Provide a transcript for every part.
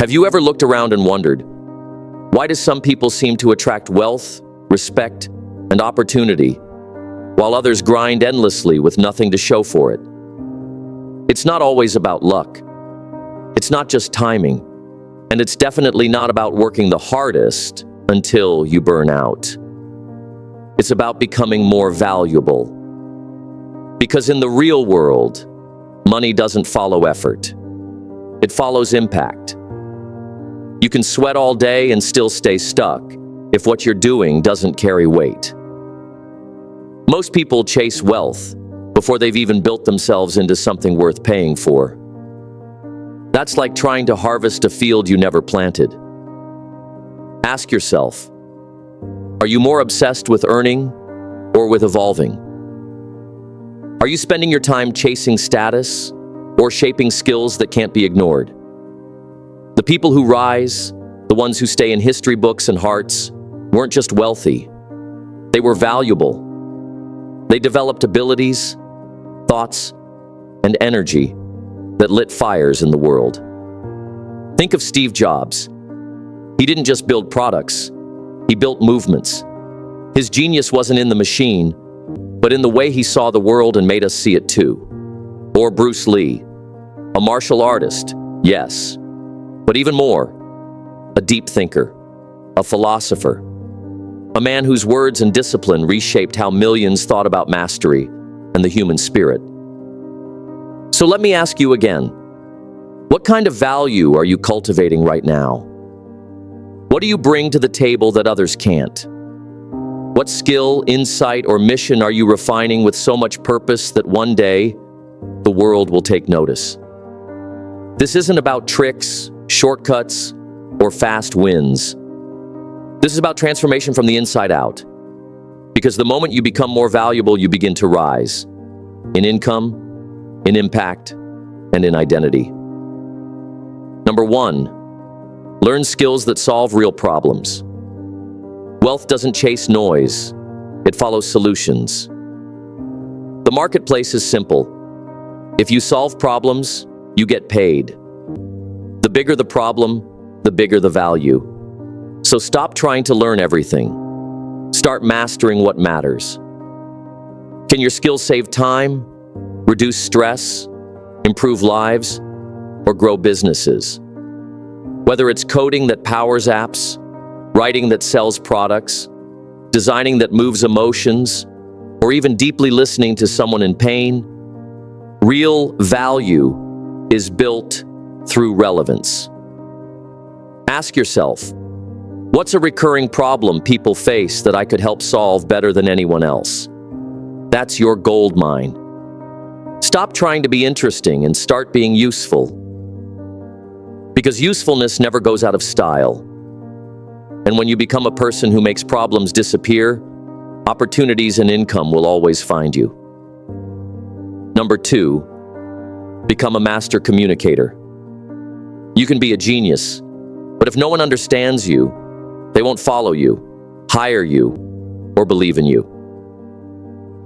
Have you ever looked around and wondered, why do some people seem to attract wealth, respect, and opportunity, while others grind endlessly with nothing to show for it? It's not always about luck. It's not just timing. And it's definitely not about working the hardest until you burn out. It's about becoming more valuable. Because in the real world, money doesn't follow effort. It follows impact. You can sweat all day and still stay stuck if what you're doing doesn't carry weight. Most people chase wealth before they've even built themselves into something worth paying for. That's like trying to harvest a field you never planted. Ask yourself, are you more obsessed with earning or with evolving? Are you spending your time chasing status or shaping skills that can't be ignored? The people who rise, the ones who stay in history books and hearts, weren't just wealthy. They were valuable. They developed abilities, thoughts, and energy that lit fires in the world. Think of Steve Jobs. He didn't just build products, he built movements. His genius wasn't in the machine, but in the way he saw the world and made us see it too. Or Bruce Lee, a martial artist, yes, but even more, a deep thinker, a philosopher, a man whose words and discipline reshaped how millions thought about mastery and the human spirit. So let me ask you again, what kind of value are you cultivating right now? What do you bring to the table that others can't? What skill, insight, or mission are you refining with so much purpose that one day the world will take notice? This isn't about tricks, shortcuts, or fast wins. This is about transformation from the inside out. Because the moment you become more valuable, you begin to rise in income, in impact, and in identity. Number 1, learn skills that solve real problems. Wealth doesn't chase noise, it follows solutions. The marketplace is simple. If you solve problems, you get paid. The bigger the problem, the bigger the value. So stop trying to learn everything. Start mastering what matters. Can your skills save time, reduce stress, improve lives, or grow businesses? Whether it's coding that powers apps, writing that sells products, designing that moves emotions, or even deeply listening to someone in pain, real value is built through relevance. Ask yourself, what's a recurring problem people face that I could help solve better than anyone else? That's your gold mine. Stop trying to be interesting and start being useful. Because usefulness never goes out of style. And when you become a person who makes problems disappear, opportunities and income will always find you. Number 2, become a master communicator. You can be a genius, but if no one understands you, they won't follow you, hire you, or believe in you.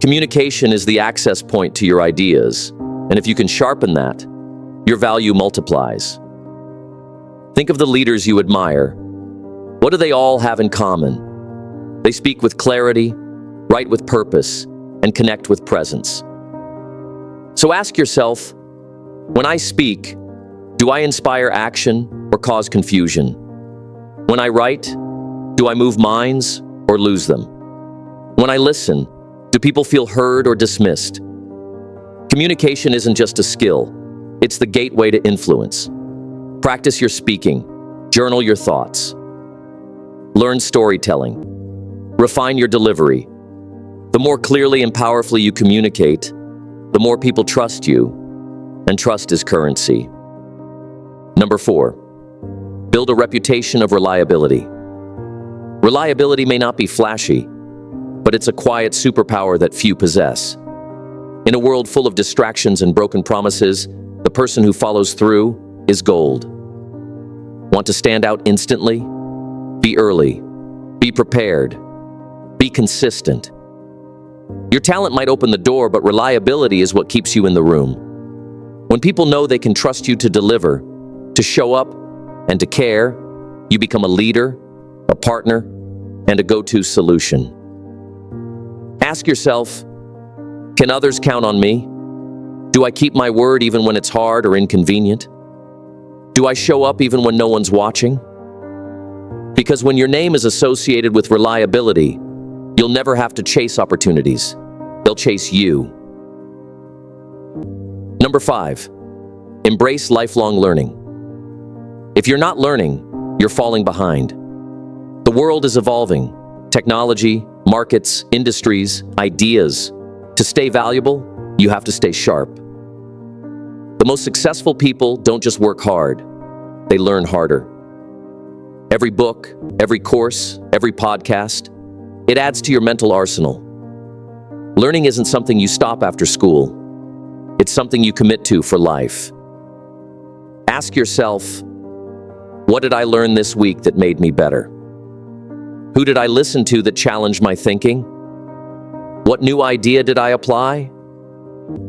Communication is the access point to your ideas, and if you can sharpen that, your value multiplies. Think of the leaders you admire. What do they all have in common? They speak with clarity, write with purpose, and connect with presence. So ask yourself, when I speak, do I inspire action or cause confusion? When I write, do I move minds or lose them? When I listen, do people feel heard or dismissed? Communication isn't just a skill, it's the gateway to influence. Practice your speaking, journal your thoughts, learn storytelling, refine your delivery. The more clearly and powerfully you communicate, the more people trust you, and trust is currency. Number 4, build a reputation of reliability. Reliability may not be flashy, but it's a quiet superpower that few possess. In a world full of distractions and broken promises, the person who follows through is gold. Want to stand out instantly? Be early. Be prepared. Be consistent. Your talent might open the door, but reliability is what keeps you in the room. When people know they can trust you to deliver, to show up, and to care, you become a leader, a partner, and a go-to solution. Ask yourself, can others count on me? Do I keep my word even when it's hard or inconvenient? Do I show up even when no one's watching? Because when your name is associated with reliability, you'll never have to chase opportunities. They'll chase you. Number 5, embrace lifelong learning. If you're not learning, you're falling behind. The world is evolving. Technology, markets, industries, ideas. To stay valuable, you have to stay sharp. The most successful people don't just work hard, they learn harder. Every book, every course, every podcast, it adds to your mental arsenal. Learning isn't something you stop after school. It's something you commit to for life. Ask yourself, what did I learn this week that made me better? Who did I listen to that challenged my thinking? What new idea did I apply?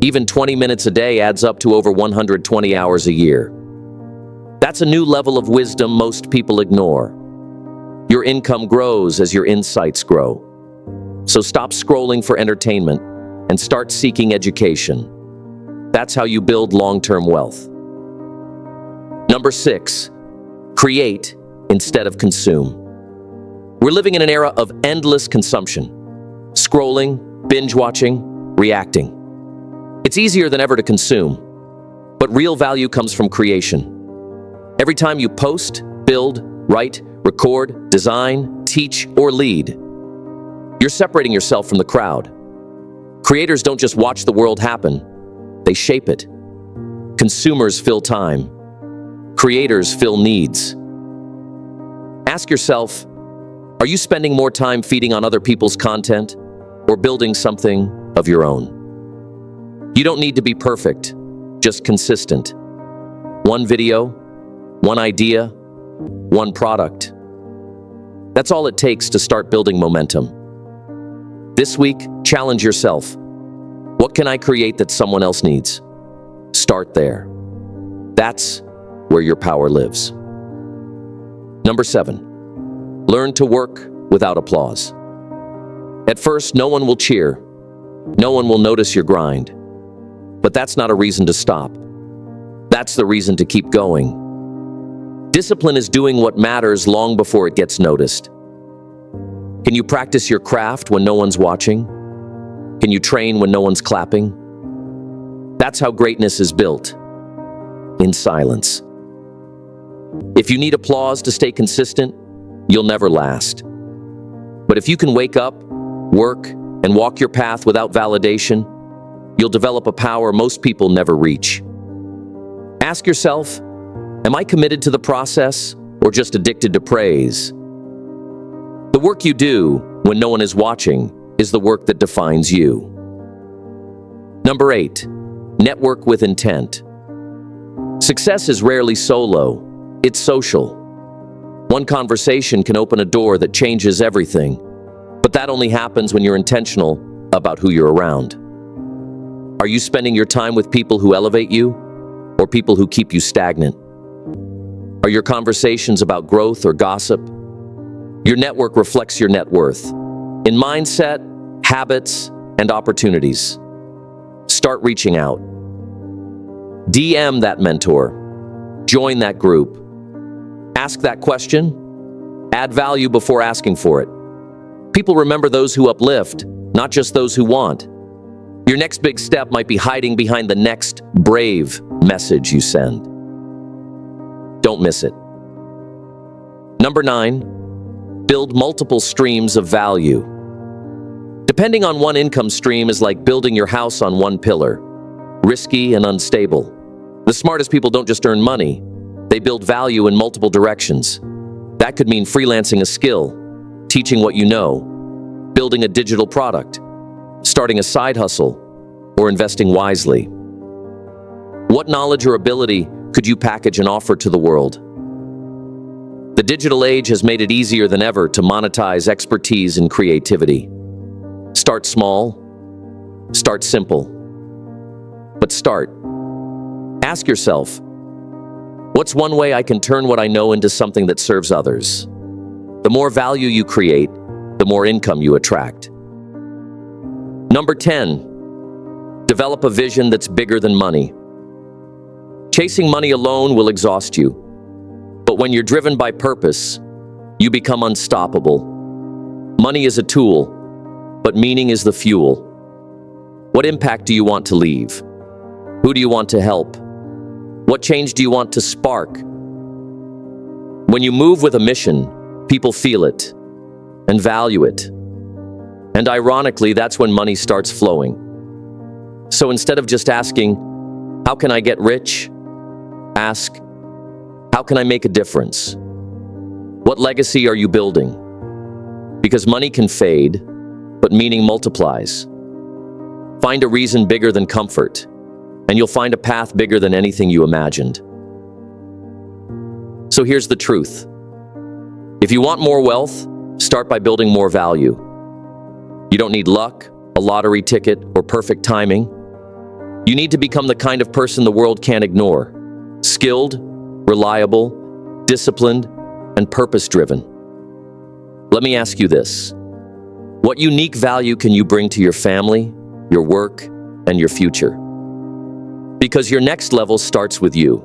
Even 20 minutes a day adds up to over 120 hours a year. That's a new level of wisdom most people ignore. Your income grows as your insights grow. So stop scrolling for entertainment and start seeking education. That's how you build long-term wealth. Number 6, create instead of consume. We're living in an era of endless consumption. Scrolling, binge-watching, reacting. It's easier than ever to consume, but real value comes from creation. Every time you post, build, write, record, design, teach, or lead, you're separating yourself from the crowd. Creators don't just watch the world happen, they shape it. Consumers fill time. Creators fill needs. Ask yourself, are you spending more time feeding on other people's content or building something of your own? You don't need to be perfect, just consistent. One video, one idea, one product. That's all it takes to start building momentum. This week, challenge yourself. What can I create that someone else needs? Start there. That's where your power lives. Number 7, learn to work without applause. At first, no one will cheer. No one will notice your grind. But that's not a reason to stop. That's the reason to keep going. Discipline is doing what matters long before it gets noticed. Can you practice your craft when no one's watching? Can you train when no one's clapping? That's how greatness is built, in silence. If you need applause to stay consistent, you'll never last. But if you can wake up, work, and walk your path without validation, you'll develop a power most people never reach. Ask yourself, am I committed to the process or just addicted to praise? The work you do when no one is watching is the work that defines you. Number 8, network with intent. Success is rarely solo, it's social. One conversation can open a door that changes everything, but that only happens when you're intentional about who you're around. Are you spending your time with people who elevate you or people who keep you stagnant? Are your conversations about growth or gossip? Your network reflects your net worth in mindset, habits, and opportunities. Start reaching out. DM that mentor. Join that group. Ask that question. Add value before asking for it. People remember those who uplift, not just those who want. Your next big step might be hiding behind the next brave message you send. Don't miss it. Number 9, build multiple streams of value. Depending on one income stream is like building your house on one pillar, risky and unstable. The smartest people don't just earn money, they build value in multiple directions. That could mean freelancing a skill, teaching what you know, building a digital product, starting a side hustle, or investing wisely. What knowledge or ability could you package and offer to the world? The digital age has made it easier than ever to monetize expertise and creativity. Start small, start simple, but start. Ask yourself, What's one way I can turn what I know into something that serves others? The more value you create, the more income you attract. Number 10, develop a vision that's bigger than money. Chasing money alone will exhaust you, but when you're driven by purpose, you become unstoppable. Money is a tool, but meaning is the fuel. What impact do you want to leave? Who do you want to help? What change do you want to spark? When you move with a mission, people feel it and value it. And ironically, that's when money starts flowing. So instead of just asking, how can I get rich? Ask, how can I make a difference? What legacy are you building? Because money can fade, but meaning multiplies. Find a reason bigger than comfort, and you'll find a path bigger than anything you imagined. So here's the truth. If you want more wealth, start by building more value. You don't need luck, a lottery ticket, or perfect timing. You need to become the kind of person the world can't ignore. Skilled, reliable, disciplined, and purpose-driven. Let me ask you this. What unique value can you bring to your family, your work, and your future? Because your next level starts with you.